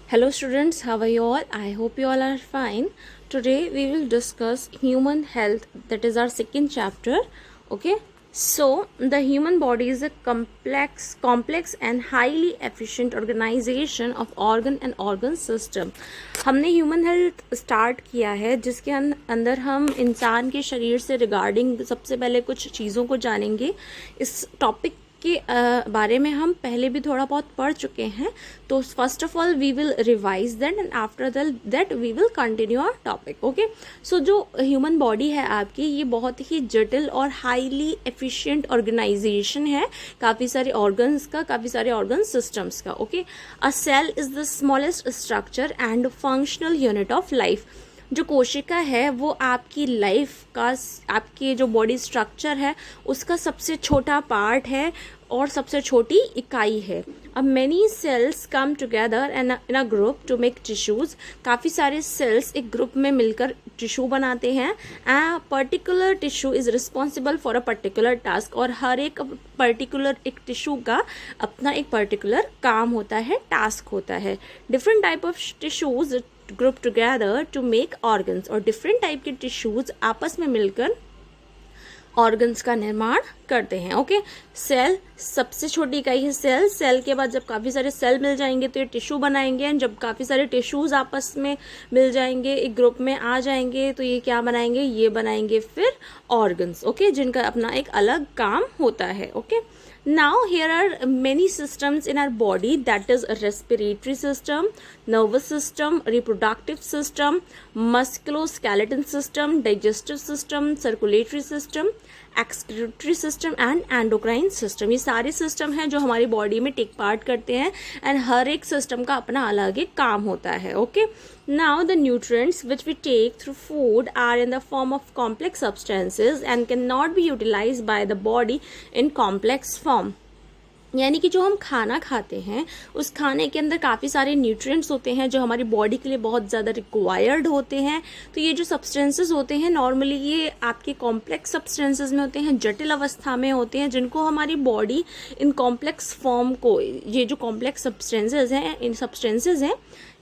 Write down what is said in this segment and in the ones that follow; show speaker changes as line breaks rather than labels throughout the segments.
Hello students, how are you all? I hope you all are fine. Today we will discuss human health, that is our second chapter. Okay, so the human body is a complex and highly efficient organization of organ and organ system. हमने human health start किया है जिसके अंदर हम इंसान के शरीर से रिगार्डिंग सबसे पहले कुछ चीज़ों को जानेंगे. इस टॉपिक के बारे में हम पहले भी थोड़ा बहुत पढ़ चुके हैं. तो first of all we will revise that and after that we will continue our topic. Okay, so जो ह्यूमन बॉडी है आपकी, ये बहुत ही जटिल और हाईली एफिशिएंट ऑर्गेनाइजेशन है काफ़ी सारे ऑर्गन्स का, काफ़ी सारे ऑर्गन सिस्टम्स का. Okay, a cell is the smallest structure and functional unit of life. जो कोशिका है वो आपकी लाइफ का, आपकी जो बॉडी स्ट्रक्चर है उसका सबसे छोटा पार्ट है और सबसे छोटी इकाई है. अब many cells come together in a group to make tissues. काफ़ी सारे सेल्स एक ग्रुप में मिलकर टिश्यू बनाते हैं. A particular tissue is responsible for a particular task. और हर एक पर्टिकुलर एक टिश्यू का अपना एक पर्टिकुलर काम होता है, टास्क होता है. Different type of tissues group together to make organs. और डिफरेंट टाइप के टिश्यूज आपस में मिलकर ऑर्गन्स का निर्माण करते हैं. ओके, सेल सबसे छोटी इकाई है. सेल के बाद जब काफ़ी सारे सेल मिल जाएंगे तो ये टिश्यू बनाएंगे. एंड जब काफ़ी सारे टिश्यूज आपस में मिल जाएंगे, एक ग्रुप में आ जाएंगे, तो ये क्या बनाएंगे, ये बनाएंगे फिर ऑर्गन्स. ओके, जिनका अपना एक अलग काम होता है. Okay, now here are many systems in our body, that is a respiratory system, nervous system, reproductive system, musculoskeletal system, digestive system, circulatory system, excretory system and endocrine system. ये सारे system हैं जो हमारी बॉडी में take part करते हैं and हर एक system का अपना अलग एक काम होता है. Okay, now the nutrients which we take through food are in the form of complex substances and can not be utilised by the body in complex form. यानी कि जो हम खाना खाते हैं उस खाने के अंदर काफ़ी सारे न्यूट्रिएंट्स होते हैं जो हमारी बॉडी के लिए बहुत ज़्यादा रिक्वायर्ड होते हैं. तो ये जो सब्सटेंसेस होते हैं नॉर्मली ये आपके कॉम्प्लेक्स सब्सटेंसेस में होते हैं, जटिल अवस्था में होते हैं, जिनको हमारी बॉडी इन कॉम्प्लेक्स फॉर्म को, ये जो कॉम्प्लेक्स सब्सटेंसेस हैं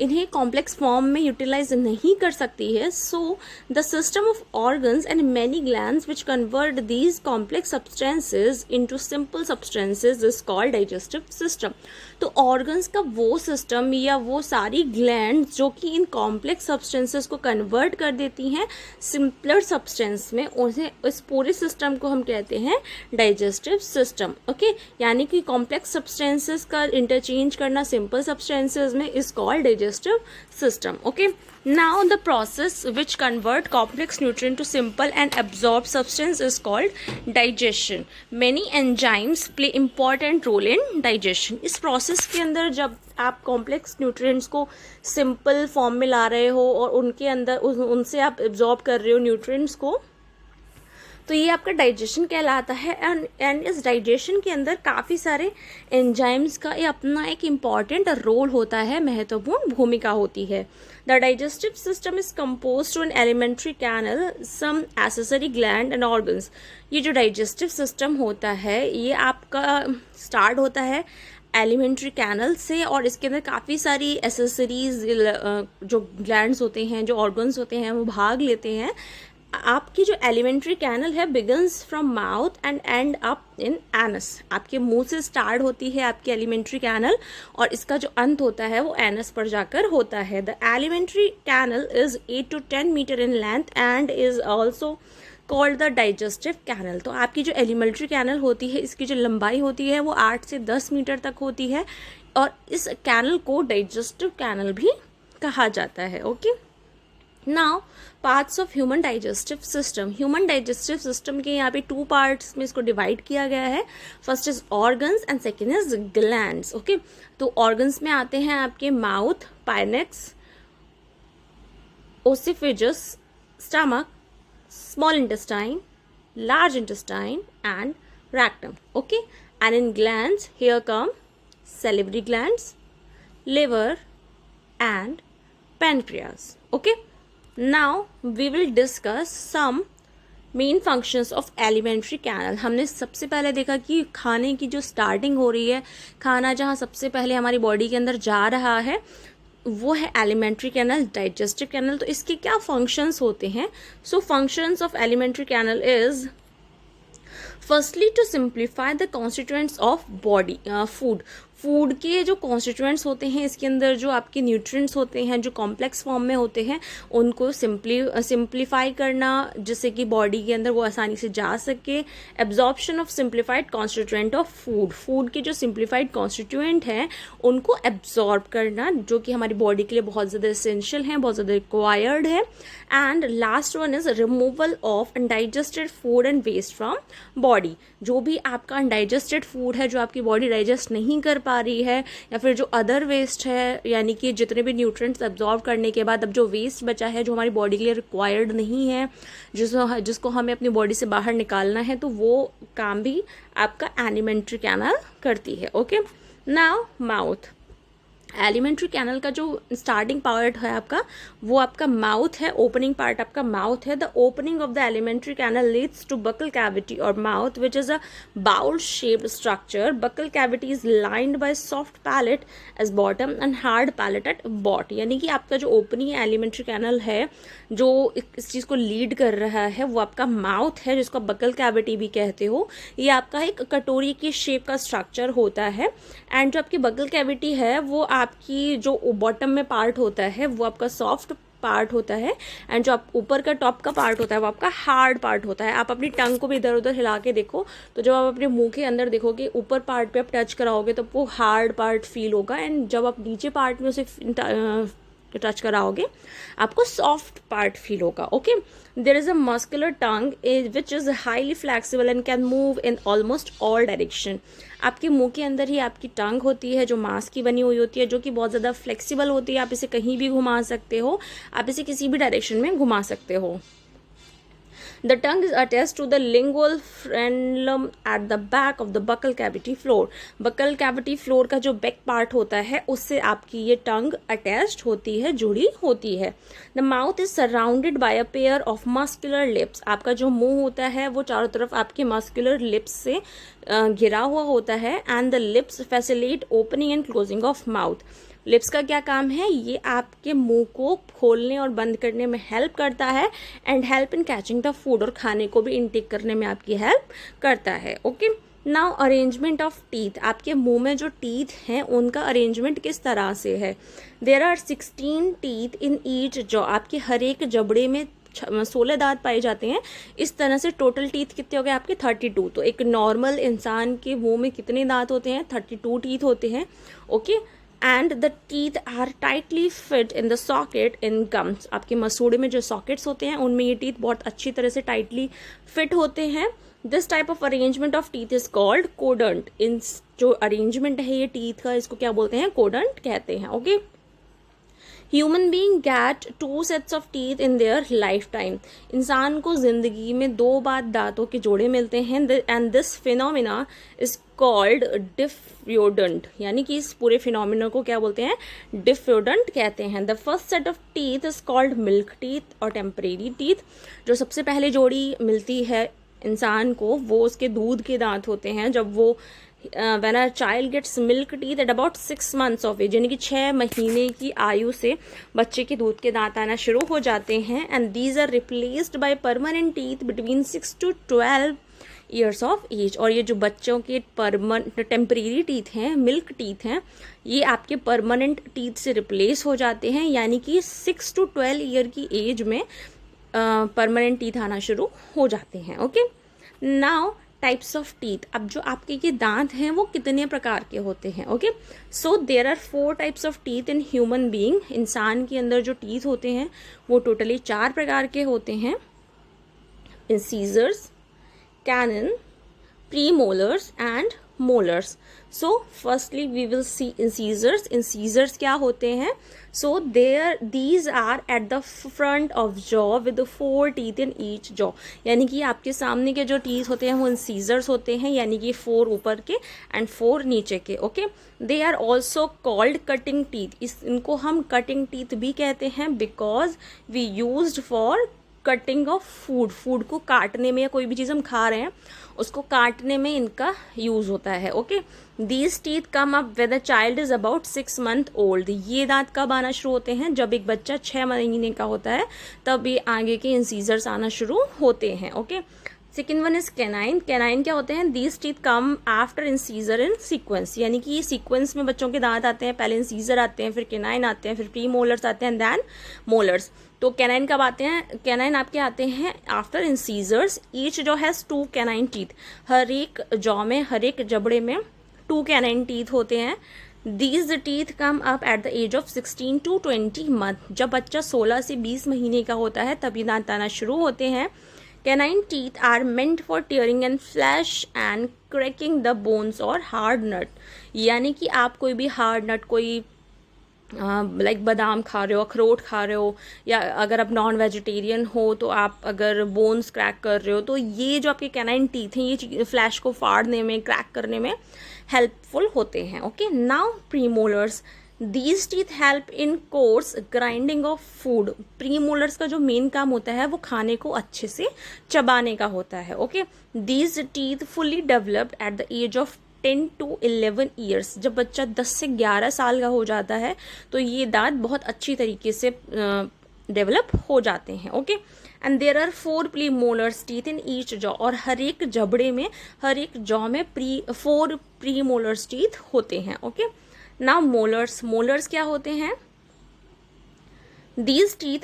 इन्हें कॉम्प्लेक्स फॉर्म में यूटिलाइज नहीं कर सकती है. So the system of organs and many glands which convert these complex substances into simple substances is called digestive system. तो ऑर्गन्स का वो सिस्टम या वो सारी ग्लैंड्स जो कि इन कॉम्प्लेक्स सब्सटेंसेज को कन्वर्ट कर देती हैं सिंपलर सब्सटेंस में, उन्हें इस पूरे सिस्टम को हम कहते हैं डाइजेस्टिव सिस्टम. ओके, यानी कि कॉम्प्लेक्स सब्सटेंसेज का इंटरचेंज करना सिंपल सब्सटेंसेज में is called digestive system. Okay, now the process which convert complex nutrient to simple and absorbed substance is called digestion. Many enzymes play important role in digestion. इस process के अंदर जब आप complex nutrients को simple form में ला रहे हो और उनके अंदर उनसे आप absorb कर रहे हो nutrients को, तो ये आपका डाइजेशन कहलाता है. एंड इस डाइजेशन के अंदर काफ़ी सारे एंजाइम्स का ये अपना एक इम्पॉर्टेंट रोल होता है, महत्वपूर्ण भूमिका होती है. The digestive system is compose to an alimentary canal, some accessory gland and organs. ये जो डाइजेस्टिव सिस्टम होता है ये आपका स्टार्ट होता है एलिमेंट्री कैनल से, और इसके अंदर काफ़ी सारी एसेसरीज जो ग्लैंड्स होते हैं, जो ऑर्गन्स होते हैं, वो भाग लेते हैं. आपकी जो एलिमेंट्री कैनल है begins from mouth and and up in anus. आपके मुंह से स्टार्ट होती है आपकी एलिमेंट्री कैनल और इसका जो अंत होता है वो एनस पर जाकर होता है. The alimentary canal is 8 to 10 metre in length and is also called the digestive canal. तो आपकी जो एलिमेंट्री कैनल होती है इसकी जो लंबाई होती है वो 8 से 10 मीटर तक होती है और इस कैनल को डाइजेस्टिव कैनल भी कहा जाता है. Okay, now parts of human digestive system. Human digestive system के यहाँ पे 2 पार्ट्स में इसको डिवाइड किया गया है. First is organs and second is glands. Okay, तो ऑर्गन्स में आते हैं आपके mouth, pharynx, oesophagus, stomach, small intestine, large intestine and rectum. Okay, and in glands here come salivary glands, liver and pancreas. Okay, now we will discuss some main functions of alimentary canal. हमने सबसे पहले देखा कि खाने की जो starting हो रही है, खाना जहाँ सबसे पहले हमारी बॉडी के अंदर जा रहा है, वो है एलिमेंट्री कैनल, डाइजेस्टिव कैनल। तो इसके क्या फंक्शंस होते हैं? So functions of alimentary canal is firstly to simplify the constituents of body food. Food के जो कॉन्स्टिट्यूएंट्स होते हैं, इसके अंदर जो आपके न्यूट्रिएंट्स होते हैं जो कॉम्प्लेक्स फॉर्म में होते हैं, उनको सिंप्लीफाई करना, जिससे कि बॉडी के अंदर वो आसानी से जा सके। Absorption of simplified constituent of food, food के जो सिंप्लीफाइड कॉन्स्टिट्यूएंट हैं उनको एब्जॉर्ब करना, जो कि हमारी बॉडी के लिए बहुत ज़्यादा एसेंशियल हैं, बहुत ज़्यादा रिक्वायर्ड है। And last one is removal of undigested food and waste from body. जो भी आपका अनडाइजेस्टेड फूड है, जो आपकी बॉडी डाइजेस्ट नहीं कर पा रही है, या फिर जो अदर वेस्ट है, यानी कि जितने भी न्यूट्रिएंट्स एब्जॉर्ब करने के बाद अब जो वेस्ट बचा है जो हमारी बॉडी के लिए रिक्वायर्ड नहीं है, जिसको हमें अपनी बॉडी से बाहर निकालना है, तो वो काम भी आपका एलिमेंट्री कैनल करती है। Okay, now mouth. Alimentary canal का जो स्टार्टिंग पार्ट है आपका, वो आपका माउथ है, ओपनिंग पार्ट आपका माउथ है। The opening of the alimentary canal leads to buccal cavity और mouth which is a bowl shaped structure. Buccal cavity is lined by soft palate as bottom and hard palate at बॉट। यानी कि आपका जो opening alimentary canal है, जो इस चीज़ को लीड कर रहा है, वो आपका माउथ है, जिसको बकल कैविटी भी कहते हो। ये आपका एक कटोरी की शेप का स्ट्रक्चर होता है। एंड जो आपकी बकल कैविटी है, वो आपकी जो बॉटम में पार्ट होता है वो आपका सॉफ्ट पार्ट होता है, एंड जो आप ऊपर का टॉप का पार्ट होता है वो आपका हार्ड पार्ट होता है। आप अपनी टंग को भी इधर उधर हिला के देखो, तो जब आप अपने मुंह के अंदर देखोगे ऊपर पार्ट पे आप टच कराओगे तो वो हार्ड पार्ट फील होगा, एंड जब आप नीचे पार्ट में उसे टच कराओगे आपको सॉफ्ट पार्ट फील होगा। Okay, there is a muscular tongue which is highly flexible and can move in almost all direction. आपके मुंह के अंदर ही आपकी टंग होती है जो मांस की बनी हुई होती है, जो कि बहुत ज़्यादा फ्लेक्सिबल होती है। आप इसे कहीं भी घुमा सकते हो, आप इसे किसी भी डायरेक्शन में घुमा सकते हो। The tongue is attached to the lingual frenulum at the back of the buccal cavity floor. Buccal cavity floor का जो बैक पार्ट होता है उससे आपकी ये टंग अटैच्ड होती है, जुड़ी होती है। The mouth is surrounded by a pair of muscular lips. आपका जो मुंह होता है वो चारों तरफ आपके muscular lips से घिरा हुआ होता है। And the lips facilitate opening and closing of mouth. Lips का क्या काम है? ये आपके मुंह को खोलने और बंद करने में हेल्प करता है, and help in catching the food, और खाने को भी इनटेक करने में आपकी हेल्प करता है। Okay, now arrangement of teeth. आपके मुंह में जो टीथ हैं उनका अरेंजमेंट किस तरह से है? There are 16 teeth in each jaw. आपके हर एक जबड़े में 16 दांत पाए जाते हैं। इस तरह से टोटल टीथ कितने हो गए आपके? 32। तो एक नॉर्मल इंसान के मुंह में कितने दांत होते हैं? 32 टीथ होते हैं। Okay, and the teeth are tightly fit in the socket in gums. आपके मसूड़े में जो सॉकेट्स होते हैं उनमें ये टीथ बहुत अच्छी तरह से टाइटली फिट होते हैं। This type of arrangement of teeth is called thecodont. इन जो अरेंजमेंट है ये टीथ का, इसको क्या बोलते हैं? कोडंट कहते हैं। Okay, human being get 2 sets of teeth in their lifetime. इंसान को जिंदगी में 2 बार दांतों के जोड़े मिलते हैं, and this phenomena is called diphyodont. यानी कि इस पूरे फिनोमिना को क्या बोलते हैं? डिफ्यूडेंट कहते हैं। The first set of teeth is called milk teeth और टेम्परेरी टीथ। जो सबसे पहले जोड़ी मिलती है इंसान को वो उसके दूध के दांत होते हैं। जब वो when a child gets milk teeth at about 6 months of age, यानी कि 6 महीने की आयु से बच्चे के दूध के दांत आना शुरू हो जाते हैं, and these are replaced by permanent teeth between 6 to 12 years of age. और ये जो बच्चों के टेम्परेरी टीथ हैं, मिल्क टीथ हैं, ये आपके परमानेंट टीथ से रिप्लेस हो जाते हैं, यानी कि 6 to 12 ईयर की एज में परमानेंट टीथ आना शुरू हो जाते हैं। Okay, now types of teeth. अब जो आपके ये दांत हैं वो कितने प्रकार के होते हैं? Okay, so there are 4 types of teeth in human being. इंसान के अंदर जो टीथ होते हैं वो टोटली 4 प्रकार के होते हैं। Incisors, canine, premolars and molars. So firstly we will see incisors. Incisors क्या होते हैं? So these are at the front of jaw with 4 teeth in each jaw. यानी कि आपके सामने के जो टीथ होते हैं वो इंसीजर्स होते हैं, यानी कि 4 ऊपर के एंड 4 नीचे के। Okay, they are also called cutting teeth. इनको हम कटिंग टीथ भी कहते हैं because we used for cutting of food को काटने में, या कोई भी चीज़ हम खा रहे हैं उसको काटने में इनका यूज़ होता है। Okay, these teeth come up when the child is about 6 month old. ये दांत कब आना शुरू होते हैं? जब एक बच्चा 6 महीने का होता है, तब ये आगे के इंसीजर्स आना शुरू होते हैं। Okay, second one is canine. Canine क्या होते हैं? These teeth come after incisor in sequence, यानी कि ये सीक्वेंस में बच्चों के दांत आते हैं, पहले इंसीजर आते हैं, फिर कैनाइन आते हैं, फिर प्री मोलर्स आते हैं, देन मोलर्स। तो कैनाइन कब आते हैं? कैनाइन आपके आते हैं after incisors. Each jaw has 2 canine teeth. हर एक जॉ में, हर एक जबड़े में 2 कैनाइन टीथ होते हैं। These teeth come up at the age of 16 to 20 month. जब बच्चा 16 से 20 महीने का होता है तब ये दांत आना शुरू होते हैं। Canine teeth are meant for tearing and flesh and cracking the bones or hard nut। यानी कि आप कोई भी हार्ड नट, कोई लाइक बादाम खा रहे हो, अखरोट खा रहे हो, या अगर आप नॉन वेजिटेरियन हो तो आप अगर बोन्स क्रैक कर रहे हो, तो ये जो आपके कैनाइन टीथ हैं ये फ्लैश को फाड़ने में, क्रैक करने में हेल्पफुल होते हैं। Okay, now premolars. These teeth help in course grinding of food. Premolars का जो मेन काम होता है वो खाने को अच्छे से चबाने का होता है। Okay, these teeth fully developed at the age of 10 to 11 years. जब बच्चा 10 से 11 साल का हो जाता है तो ये दांत बहुत अच्छी तरीके से डेवलप हो जाते हैं। Okay, and there are 4 premolars teeth in each jaw. और हर एक जबड़े में, हर एक जॉ में 4 प्रीमोलर्स टीथ होते हैं। Okay, now molars. मोलर्स क्या होते हैं? These teeth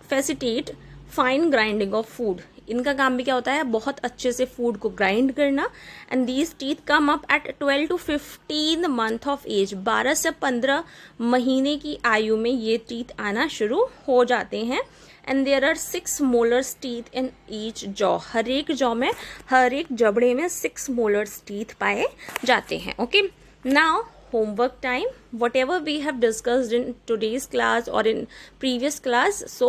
facilitate fine grinding of food. इनका काम भी क्या होता है? बहुत अच्छे से फूड को ग्राइंड करना। And these teeth come up at 12 to 15 month of age. 12 से 15 महीने की आयु में ये टीथ आना शुरू हो जाते हैं। And there are 6 molars teeth in each jaw. हर एक जॉ में, हर एक जबड़े में 6 मोलर्स टीथ पाए जाते हैं। Okay, now homework time. Whatever we have discussed in today's class or in previous class, so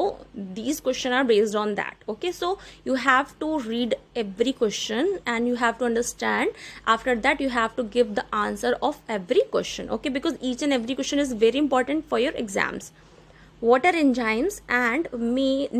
these questions are based on that. Okay, so you have to read every question and you have to understand. After that you have to give the answer of every question. Okay, because each and every question is very important for your exams. What are enzymes? And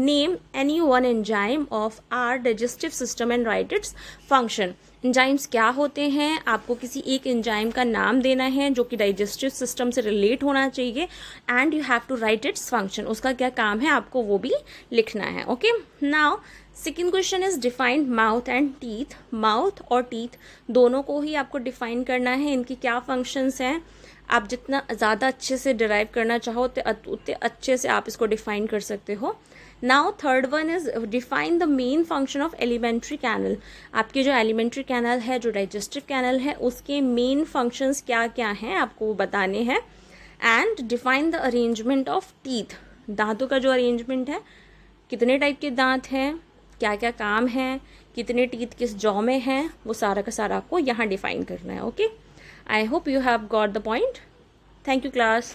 name any one enzyme of our digestive system and write its function. Enzymes क्या होते हैं? आपको किसी एक enzyme का नाम देना है जो कि डाइजेस्टिव सिस्टम से रिलेट होना चाहिए, and you have to write its function. उसका क्या काम है आपको वो भी लिखना है। Okay, now second question is defined mouth and teeth. Mouth और टीथ दोनों को ही आपको डिफाइन करना है, इनकी क्या फंक्शंस हैं। आप जितना ज़्यादा अच्छे से डिराइव करना चाहो उतने अच्छे से आप इसको डिफाइन कर सकते हो। Now third one is define the main function of alimentary canal. आपके जो एलिमेंट्री कैनल है, जो डाइजेस्टिव कैनल है, उसके मेन फंक्शंस क्या क्या हैं आपको बताने हैं। And define the arrangement of teeth. दांतों का जो अरेंजमेंट है, कितने टाइप के दांत हैं, क्या क्या काम है, कितने टीथ किस जॉ में हैं, वो सारा का सारा आपको यहाँ डिफाइन करना है। Okay, I hope you have got the point. Thank you, class.